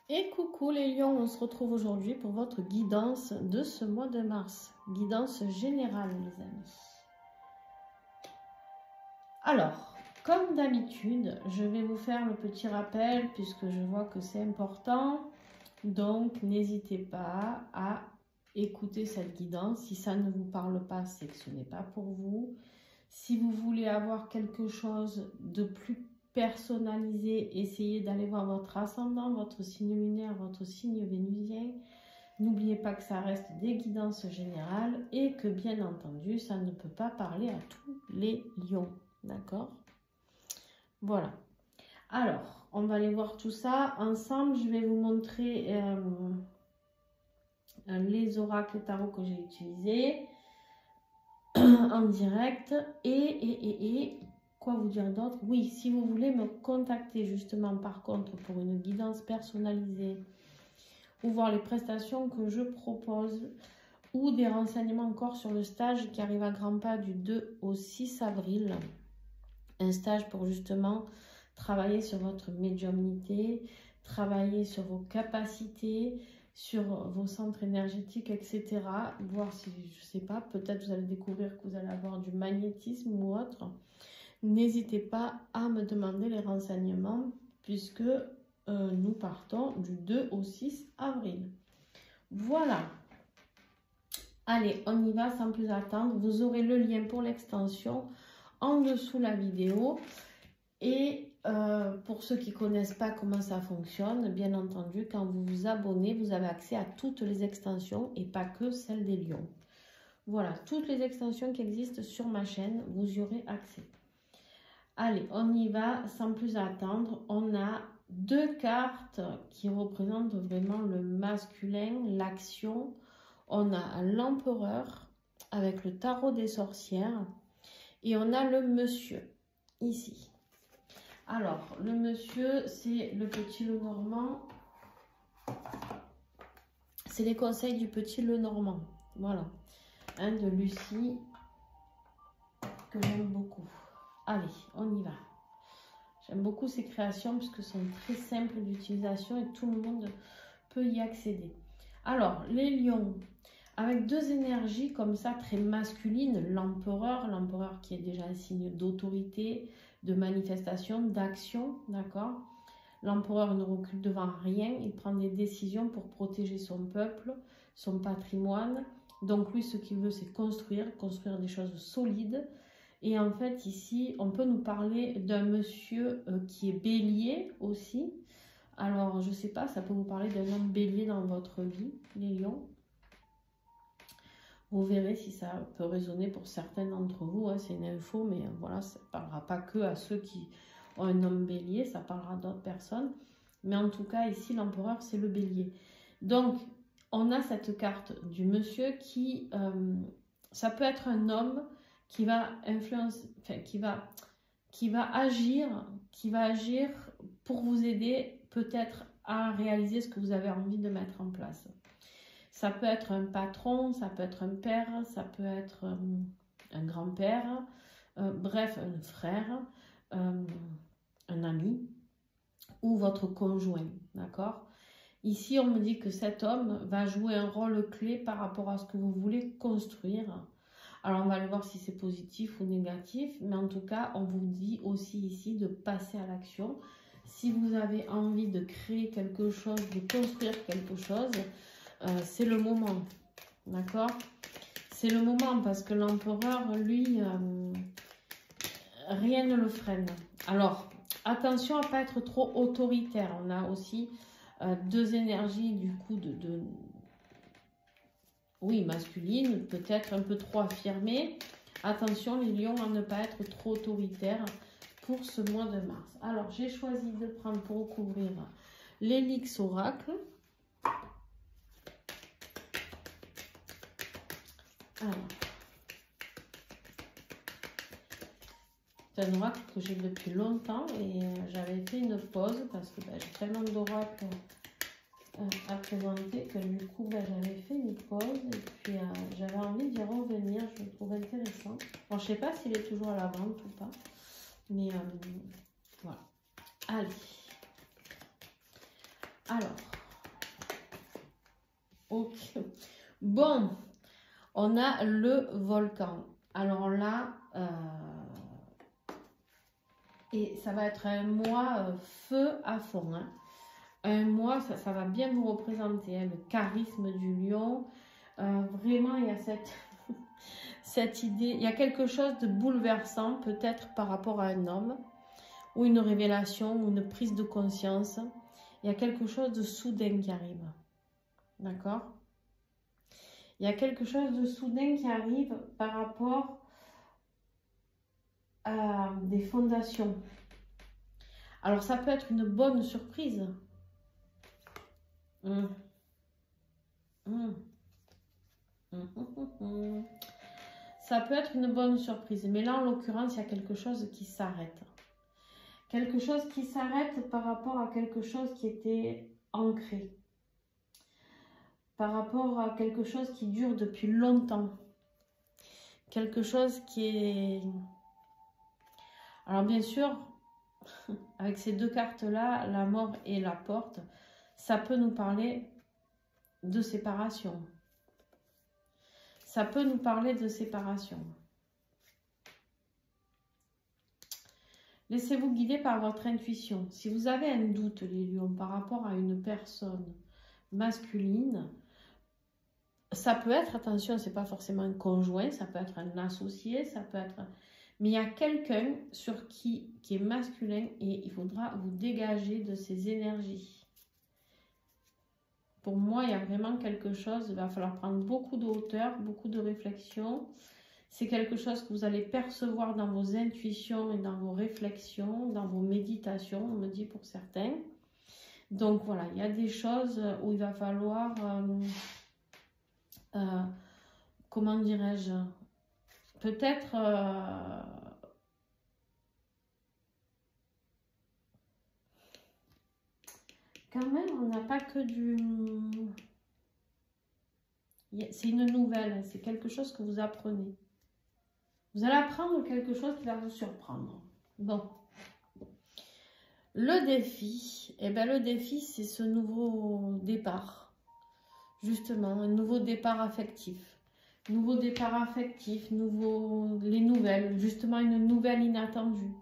Et coucou les lions, on se retrouve aujourd'hui pour votre guidance de ce mois de mars. Guidance générale les amis. Alors, comme d'habitude, je vais vous faire le petit rappel puisque je vois que c'est important. Donc, n'hésitez pas à écouter cette guidance. Si ça ne vous parle pas, c'est que ce n'est pas pour vous. Si vous voulez avoir quelque chose de plus personnalisé, essayez d'aller voir votre ascendant, votre signe lunaire, votre signe vénusien. N'oubliez pas que ça reste des guidances générales et que bien entendu, ça ne peut pas parler à tous les lions. D'accord? Voilà. Alors, on va aller voir tout ça ensemble. Je vais vous montrer les oracles tarot que j'ai utilisés en direct et quoi vous dire d'autre? Oui, si vous voulez me contacter justement par contre pour une guidance personnalisée ou voir les prestations que je propose ou des renseignements encore sur le stage qui arrive à grands pas du 2 au 6 avril. Un stage pour justement travailler sur votre médiumnité, travailler sur vos capacités, sur vos centres énergétiques, etc. Voir si, je sais pas, peut-être vous allez découvrir que vous allez avoir du magnétisme ou autre. N'hésitez pas à me demander les renseignements puisque nous partons du 2 au 6 avril. Voilà. Allez, on y va sans plus attendre. Vous aurez le lien pour l'extension en dessous la vidéo. Et pour ceux qui ne connaissent pas comment ça fonctionne, bien entendu, quand vous vous abonnez, vous avez accès à toutes les extensions et pas que celles des lions. Voilà, toutes les extensions qui existent sur ma chaîne, vous y aurez accès. Allez, on y va sans plus attendre. On a deux cartes qui représentent vraiment le masculin, l'action. On a l'empereur avec le tarot des sorcières et on a le monsieur ici. Alors, le monsieur, c'est le petit Lenormand. C'est les conseils du petit Lenormand. Voilà. De Lucie, que j'aime beaucoup. Allez, on y va. J'aime beaucoup ces créations parce qu'elles sont très simples d'utilisation et tout le monde peut y accéder. Alors, les lions, avec deux énergies comme ça, très masculines. L'empereur qui est déjà un signe d'autorité, de manifestation, d'action, d'accord? L'empereur ne recule devant rien, il prend des décisions pour protéger son peuple, son patrimoine. Donc lui, ce qu'il veut, c'est construire des choses solides. Et en fait, ici, on peut nous parler d'un monsieur qui est bélier aussi. Alors, je ne sais pas, ça peut vous parler d'un homme bélier dans votre vie, les lions. Vous verrez si ça peut résonner pour certains d'entre vous. Hein, c'est une info, mais voilà, ça ne parlera pas que à ceux qui ont un homme bélier, ça parlera d'autres personnes. Mais en tout cas, ici, l'empereur, c'est le bélier. Donc, on a cette carte du monsieur qui... ça peut être un homme qui va influencer, enfin, qui va agir pour vous aider peut-être à réaliser ce que vous avez envie de mettre en place. Ça peut être un patron, ça peut être un père, ça peut être un grand-père, bref, un frère, un ami ou votre conjoint, d'accord? Ici, on me dit que cet homme va jouer un rôle clé par rapport à ce que vous voulez construire. Alors, on va aller voir si c'est positif ou négatif, mais en tout cas, on vous dit aussi ici de passer à l'action. Si vous avez envie de créer quelque chose, de construire quelque chose, c'est le moment, d'accord? C'est le moment parce que l'empereur, lui, rien ne le freine. Alors, attention à ne pas être trop autoritaire. On a aussi deux énergies du coup oui, masculine, peut-être un peu trop affirmée. Attention les lions à ne pas être trop autoritaire pour ce mois de mars. Alors, j'ai choisi de prendre pour recouvrir l'Helix Oracle. Alors, c'est un oracle que j'ai depuis longtemps et j'avais fait une pause parce que j'ai tellement d'oracles à présenter que du coup j'avais fait une pause et puis j'avais envie d'y revenir, je le trouve intéressant. Bon, je sais pas s'il est toujours à la vente ou pas, mais voilà. Allez. Alors, ok. Bon, on a le volcan. Alors là, et ça va être un mois feu à fond. Hein. Un mois, ça va bien vous représenter, hein, le charisme du lion. Vraiment, il y a cette idée, il y a quelque chose de bouleversant, peut-être par rapport à un homme, ou une révélation, ou une prise de conscience. Il y a quelque chose de soudain qui arrive. D'accord? Il y a quelque chose de soudain qui arrive par rapport à des fondations. Alors, ça peut être une bonne surprise. Ça peut être une bonne surprise. Mais là, en l'occurrence, il y a quelque chose qui s'arrête. Quelque chose qui s'arrête par rapport à quelque chose qui était ancré. Par rapport à quelque chose qui dure depuis longtemps. Quelque chose qui est... Alors bien sûr, avec ces deux cartes-là, la mort et la porte, ça peut nous parler de séparation. Ça peut nous parler de séparation. Laissez-vous guider par votre intuition. Si vous avez un doute, les lions, par rapport à une personne masculine, ça peut être, attention, c'est pas forcément un conjoint, ça peut être un associé, ça peut être... Mais il y a quelqu'un sur qui est masculin et il faudra vous dégager de ces énergies. Pour moi, il y a vraiment quelque chose, il va falloir prendre beaucoup de hauteur, beaucoup de réflexion. C'est quelque chose que vous allez percevoir dans vos intuitions et dans vos réflexions, dans vos méditations, on me dit pour certains. Donc voilà, il y a des choses où il va falloir, comment dirais-je, peut-être quand même, on n'a pas que du... C'est une nouvelle, c'est quelque chose que vous apprenez. Vous allez apprendre quelque chose qui va vous surprendre. Bon. Le défi, eh bien le défi, c'est ce nouveau départ. Justement, un nouveau départ affectif. Nouveau départ affectif, les nouvelles, justement une nouvelle inattendue.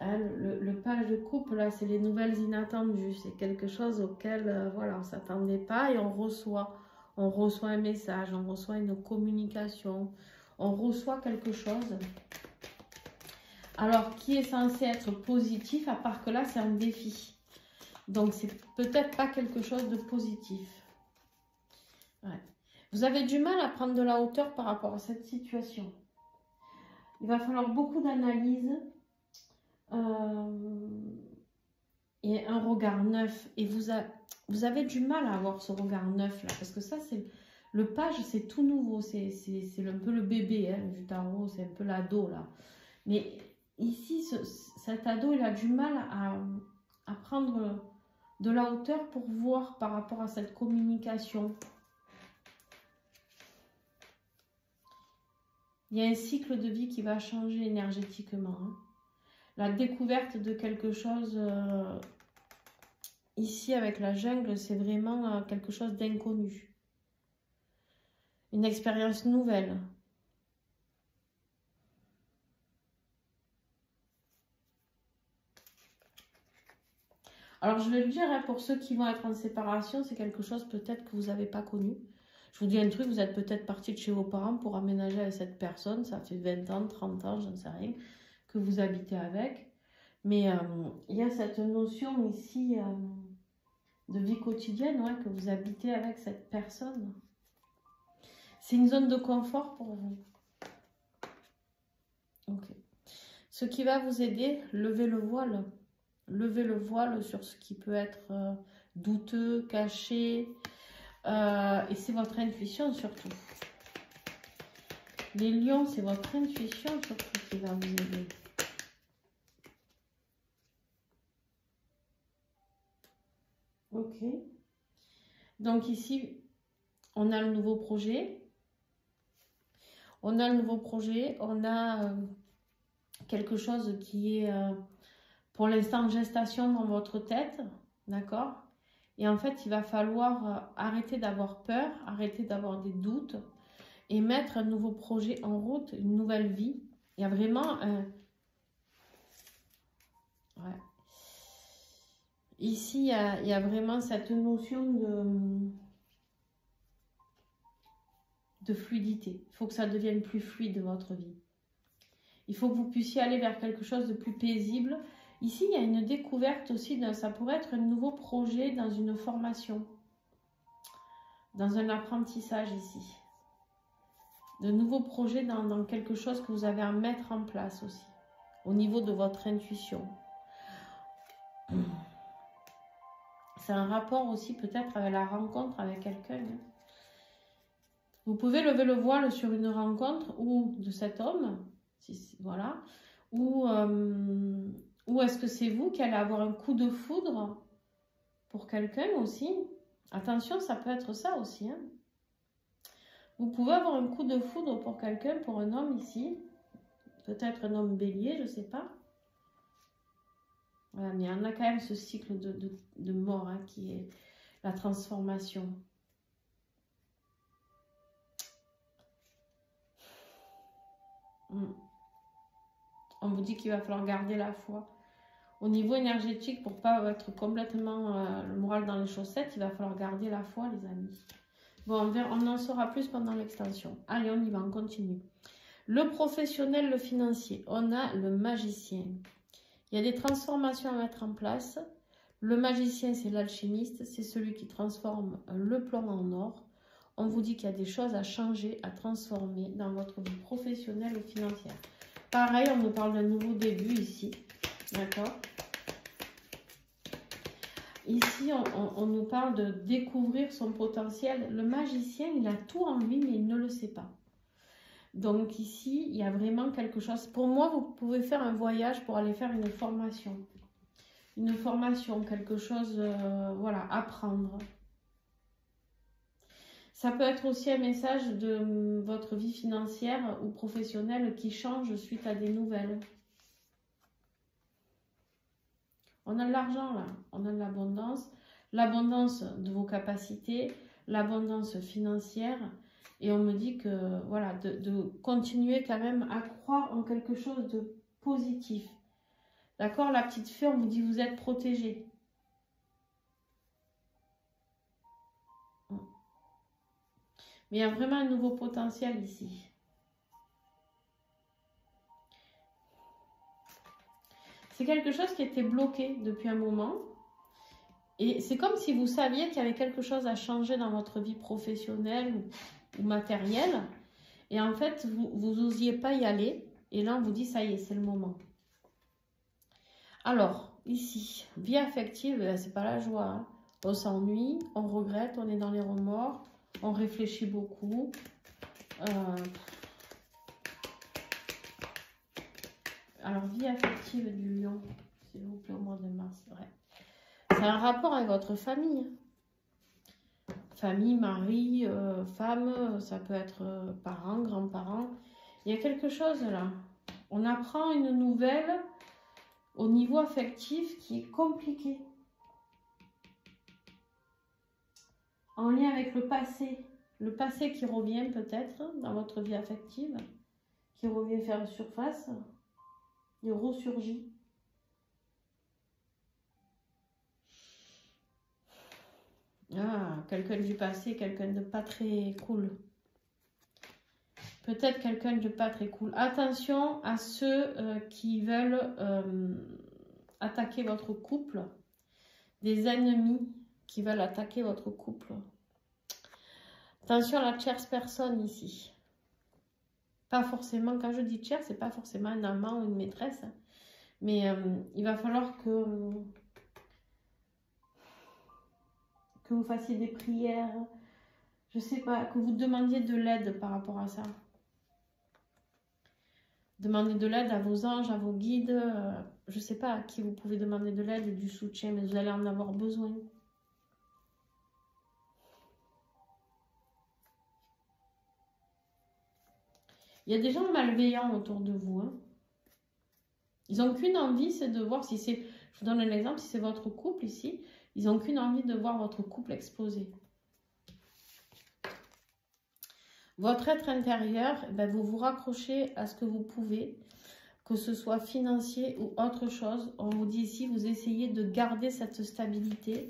Hein, le page de couple, là, c'est les nouvelles inattendues. C'est quelque chose auquel, voilà, on ne s'attendait pas et on reçoit un message, on reçoit une communication, on reçoit quelque chose. Alors, qui est censé être positif, à part que là, c'est un défi. Donc, c'est peut-être pas quelque chose de positif. Ouais. Vous avez du mal à prendre de la hauteur par rapport à cette situation. Il va falloir beaucoup d'analyse et un regard neuf. Et vous avez du mal à avoir ce regard neuf là, parce que ça, c'est le page, c'est tout nouveau. C'est un peu le bébé hein, du tarot, c'est un peu l'ado là. Mais ici, cet ado, il a du mal à prendre de la hauteur pour voir par rapport à cette communication. Il y a un cycle de vie qui va changer énergétiquement. Hein. La découverte de quelque chose, ici avec la jungle, c'est vraiment quelque chose d'inconnu. Une expérience nouvelle. Alors je vais le dire, hein, pour ceux qui vont être en séparation, c'est quelque chose peut-être que vous n'avez pas connu. Je vous dis un truc, vous êtes peut-être parti de chez vos parents pour aménager avec cette personne, ça fait 20 ans, 30 ans, je ne sais rien, que vous habitez avec. Mais il y a cette notion ici de vie quotidienne, ouais, que vous habitez avec cette personne. C'est une zone de confort pour vous. Ok. Ce qui va vous aider, levez le voile. Levez le voile sur ce qui peut être douteux, caché. Et c'est votre intuition surtout. Les lions, c'est votre intuition surtout qui va vous aider. Ok. Donc ici, on a le nouveau projet. On a le nouveau projet. On a quelque chose qui est pour l'instant en gestation dans votre tête. D'accord? Et en fait, il va falloir arrêter d'avoir peur, arrêter d'avoir des doutes et mettre un nouveau projet en route, une nouvelle vie. Il y a vraiment... ouais. Ici, il y a vraiment cette notion de fluidité. Il faut que ça devienne plus fluide, votre vie. Il faut que vous puissiez aller vers quelque chose de plus paisible. Ici, il y a une découverte aussi, ça pourrait être un nouveau projet dans une formation, dans un apprentissage ici. De nouveaux projets dans quelque chose que vous avez à mettre en place aussi, au niveau de votre intuition. C'est un rapport aussi peut-être avec la rencontre avec quelqu'un. Vous pouvez lever le voile sur une rencontre ou de cet homme, voilà, ou est-ce que c'est vous qui allez avoir un coup de foudre pour quelqu'un aussi? Attention, ça peut être ça aussi. Hein. Vous pouvez avoir un coup de foudre pour quelqu'un, pour un homme ici. Peut-être un homme bélier, je ne sais pas. Voilà, mais il y en a quand même ce cycle de mort hein, qui est la transformation. On vous dit qu'il va falloir garder la foi. Au niveau énergétique, pour ne pas être complètement le moral dans les chaussettes, il va falloir garder la foi, les amis. Bon, on en saura plus pendant l'extension. Allez, on y va, on continue. Le professionnel, le financier. On a le magicien. Il y a des transformations à mettre en place. Le magicien, c'est l'alchimiste. C'est celui qui transforme le plomb en or. On vous dit qu'il y a des choses à changer, à transformer dans votre vie professionnelle ou financière. Pareil, on nous parle d'un nouveau début ici. D'accord ? Ici, on nous parle de découvrir son potentiel. Le magicien, il a tout en lui, mais il ne le sait pas. Donc ici, il y a vraiment quelque chose. Pour moi, vous pouvez faire un voyage pour aller faire une formation. Une formation, quelque chose, voilà, apprendre. Ça peut être aussi un message de votre vie financière ou professionnelle qui change suite à des nouvelles. On a de l'argent là, on a de l'abondance de vos capacités, l'abondance financière. Et on me dit que, voilà, de continuer quand même à croire en quelque chose de positif. D'accord? La petite fée, on vous dit vous êtes protégé. Mais il y a vraiment un nouveau potentiel ici. C'est quelque chose qui était bloqué depuis un moment. Et c'est comme si vous saviez qu'il y avait quelque chose à changer dans votre vie professionnelle ou matérielle. Et en fait, vous n'osiez pas y aller. Et là, on vous dit, ça y est, c'est le moment. Alors, ici, vie affective, c'est pas la joie. Hein. On s'ennuie, on regrette, on est dans les remords, on réfléchit beaucoup. Alors, vie affective du lion, s'il vous plaît, au mois de mars. Ouais. C'est un rapport avec votre famille. Famille, mari, femme, ça peut être parents, grands-parents. Il y a quelque chose là. On apprend une nouvelle au niveau affectif qui est compliqué. En lien avec le passé. Le passé qui revient peut-être dans votre vie affective, qui revient faire surface. Il ressurgit. Ah, quelqu'un du passé, quelqu'un de pas très cool. Peut-être quelqu'un de pas très cool. Attention à ceux qui veulent attaquer votre couple. Des ennemis qui veulent attaquer votre couple. Attention à la tierce personne ici. Pas forcément, quand je dis tiers, c'est pas forcément un amant ou une maîtresse. Mais il va falloir que vous fassiez des prières. Je sais pas, que vous demandiez de l'aide par rapport à ça. Demandez de l'aide à vos anges, à vos guides. Je sais pas à qui vous pouvez demander de l'aide et du soutien, mais vous allez en avoir besoin. Il y a des gens malveillants autour de vous. Hein. Ils n'ont qu'une envie, c'est de voir si c'est... Je vous donne un exemple, si c'est votre couple ici, Ils n'ont qu'une envie de voir votre couple exploser. Votre être intérieur, ben, vous vous raccrochez à ce que vous pouvez, que ce soit financier ou autre chose. On vous dit ici, vous essayez de garder cette stabilité,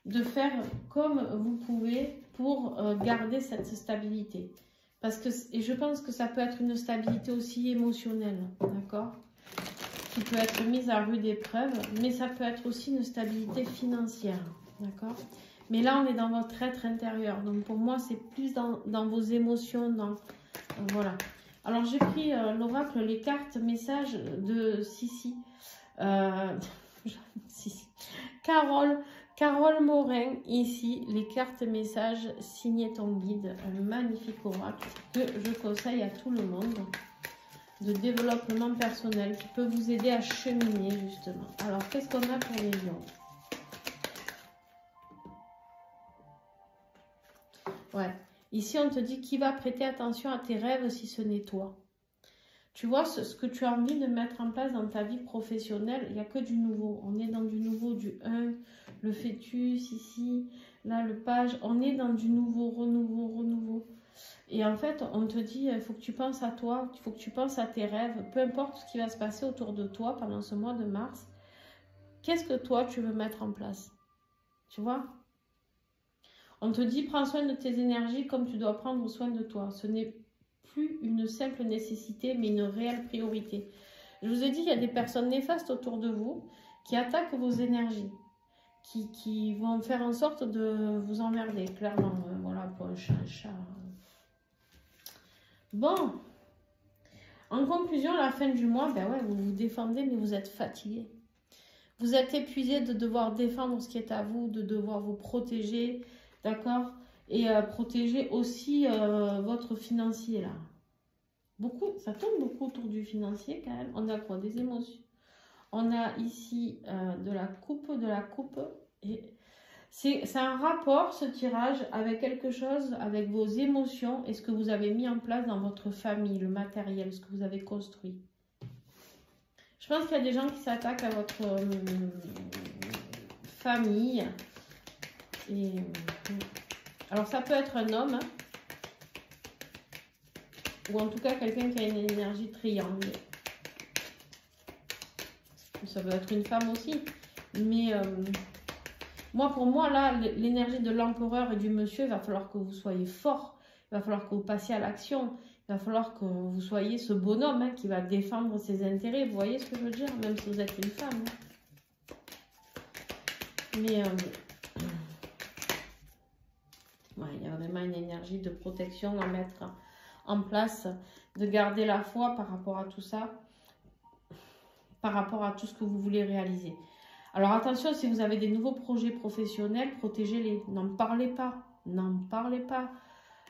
de faire comme vous pouvez pour garder cette stabilité. Parce que, et je pense que ça peut être une stabilité aussi émotionnelle, d'accord? Qui peut être mise à rude épreuve, mais ça peut être aussi une stabilité financière, d'accord? Mais là, on est dans votre être intérieur. Donc, pour moi, c'est plus dans vos émotions. Voilà. Alors, j'ai pris l'oracle, les cartes messages de Sissi. Sissi. Carole Morin, ici, les cartes messages signées ton guide. Un magnifique oracle que je conseille à tout le monde. De développement personnel qui peut vous aider à cheminer, justement. Alors, qu'est-ce qu'on a pour les lions? Ouais. Ici, on te dit qui va prêter attention à tes rêves si ce n'est toi. Tu vois, ce que tu as envie de mettre en place dans ta vie professionnelle, il n'y a que du nouveau. On est dans du nouveau, du 1, le fœtus, ici, là, le page. On est dans du nouveau, renouveau. Et en fait, on te dit, il faut que tu penses à toi, il faut que tu penses à tes rêves. Peu importe ce qui va se passer autour de toi pendant ce mois de mars, qu'est-ce que toi, tu veux mettre en place? Tu vois? On te dit, prends soin de tes énergies comme tu dois prendre soin de toi. Ce n'est plus une simple nécessité, mais une réelle priorité. Je vous ai dit, il y a des personnes néfastes autour de vous qui attaquent vos énergies, qui vont faire en sorte de vous emmerder, clairement. Voilà, pour un chat. Bon. En conclusion, à la fin du mois, ben ouais, vous vous défendez, mais vous êtes fatigué. Vous êtes épuisé de devoir défendre ce qui est à vous, de devoir vous protéger, d'accord? Et protéger aussi votre financier, là. Beaucoup, ça tourne beaucoup autour du financier, quand même. On a quoi? Des émotions. On a ici de la coupe. Et c'est un rapport, ce tirage, avec quelque chose, avec vos émotions et ce que vous avez mis en place dans votre famille, le matériel, ce que vous avez construit. Je pense qu'il y a des gens qui s'attaquent à votre famille. Et, alors, ça peut être un homme, hein, ou en tout cas quelqu'un qui a une énergie triangle. Ça peut être une femme aussi. Mais pour moi, là, l'énergie de l'empereur et du monsieur, il va falloir que vous soyez fort. Il va falloir que vous passiez à l'action. Il va falloir que vous soyez ce bonhomme, hein, qui va défendre ses intérêts. Vous voyez ce que je veux dire? Même si vous êtes une femme. Hein. Mais ouais, il y a vraiment une énergie de protection à mettre en place. De garder la foi par rapport à tout ça. Par rapport à tout ce que vous voulez réaliser. Alors attention, si vous avez des nouveaux projets professionnels, protégez-les. N'en parlez pas. N'en parlez pas.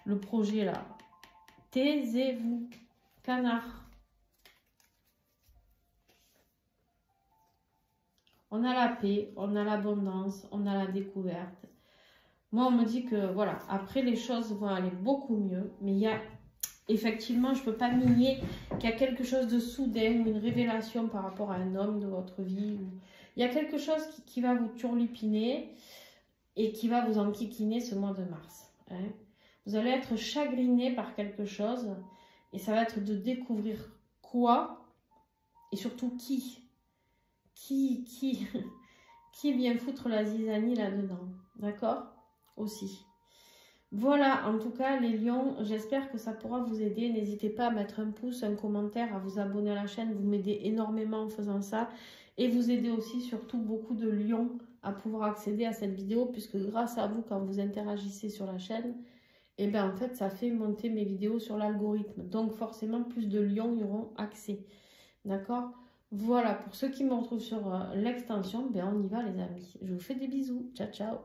Le projet là. Taisez-vous. Canard. On a la paix, on a l'abondance, on a la découverte. Moi, on me dit que voilà, après les choses vont aller beaucoup mieux. Mais il y a, effectivement, je ne peux pas nier qu'il y a quelque chose de soudain ou une révélation par rapport à un homme de votre vie. Il y a quelque chose qui va vous turlupiner et qui va vous enquiquiner ce mois de mars. Hein. Vous allez être chagriné par quelque chose et ça va être de découvrir quoi et surtout qui. Qui vient foutre la zizanie là-dedans. D'accord? Aussi. Voilà, en tout cas, les lions, j'espère que ça pourra vous aider. N'hésitez pas à mettre un pouce, un commentaire, à vous abonner à la chaîne. Vous m'aidez énormément en faisant ça. Et vous aidez aussi, surtout, beaucoup de lions à pouvoir accéder à cette vidéo. Puisque grâce à vous, quand vous interagissez sur la chaîne, et bien en fait, ça fait monter mes vidéos sur l'algorithme. Donc, forcément, plus de lions y auront accès. D'accord? Voilà, pour ceux qui me retrouvent sur l'extension, ben on y va les amis. Je vous fais des bisous. Ciao, ciao.